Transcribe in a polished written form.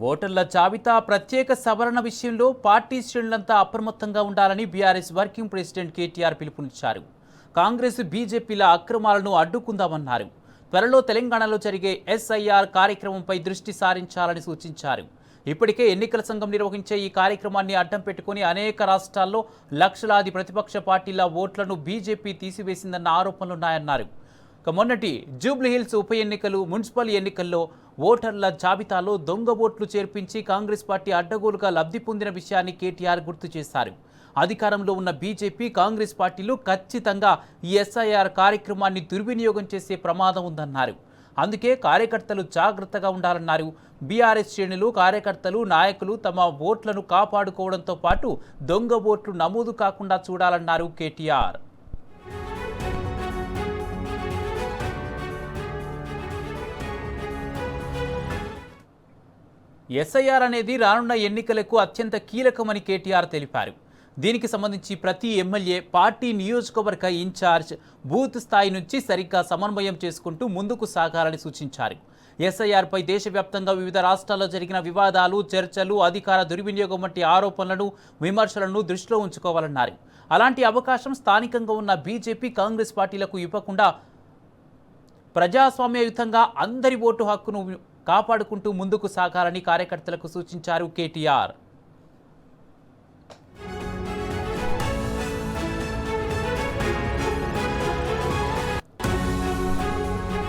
ఓటర్ల జాబితా ప్రత్యేక సవరణ విషయంలో పార్టీ శ్రేణులంతా అప్రమత్తంగా ఉండాలని బీఆర్ఎస్ వర్కింగ్ ప్రెసిడెంట్ కేటీఆర్ పిలుపునిచ్చారు. కాంగ్రెస్ బీజేపీల అక్రమాలను అడ్డుకుందామన్నారు. త్వరలో తెలంగాణలో జరిగే ఎస్ఐఆర్ కార్యక్రమంపై దృష్టి సారించాలని సూచించారు. ఇప్పటికే ఎన్నికల సంఘం నిర్వహించే ఈ కార్యక్రమాన్ని అడ్డం పెట్టుకుని అనేక రాష్ట్రాల్లో లక్షలాది ప్రతిపక్ష పార్టీల ఓట్లను బీజేపీ తీసివేసిందన్న ఆరోపణలున్నాయన్నారు. మొన్నటి జూబ్లీహిల్స్ ఉప ఎన్నికలు, మున్సిపల్ ఎన్నికల్లో ఓటర్ల జాబితాలో దొంగ ఓట్లు చేర్పించి కాంగ్రెస్ పార్టీ అడ్డగోలుగా లబ్ధి పొందిన విషయాన్ని కేటీఆర్ గుర్తు చేశారు. అధికారంలో ఉన్న బీజేపీ, కాంగ్రెస్ పార్టీలు ఖచ్చితంగా ఈ ఎస్ఐఆర్ కార్యక్రమాన్ని దుర్వినియోగం చేసే ప్రమాదం ఉందన్నారు. అందుకే కార్యకర్తలు జాగ్రత్తగా ఉండాలన్నారు. బీఆర్ఎస్ శ్రేణులు, కార్యకర్తలు, నాయకులు తమ ఓట్లను కాపాడుకోవడంతో పాటు దొంగ ఓట్లు నమోదు కాకుండా చూడాలన్నారు కేటీఆర్. ఎస్ఐఆర్ అనేది రానున్న ఎన్నికలకు అత్యంత కీలకమని కేటీఆర్ తెలిపారు. దీనికి సంబంధించి ప్రతి ఎమ్మెల్యే, పార్టీ నియోజకవర్గ ఇన్ఛార్జ్ బూత్ స్థాయి నుంచి సరిగ్గా సమన్వయం చేసుకుంటూ ముందుకు సాగాలని సూచించారు. ఎస్ఐఆర్పై దేశవ్యాప్తంగా వివిధ రాష్ట్రాల్లో జరిగిన వివాదాలు, చర్చలు, అధికార దుర్వినియోగం వంటి ఆరోపణలను, విమర్శలను దృష్టిలో ఉంచుకోవాలన్నారు. అలాంటి అవకాశం స్థానికంగా ఉన్న బీజేపీ, కాంగ్రెస్ పార్టీలకు ఇవ్వకుండా ప్రజాస్వామ్యయుతంగా అందరి ఓటు హక్కును కాపాడుకుంటూ ముందుకు సాగాలని కార్యకర్తలకు సూచించారు కేటీఆర్.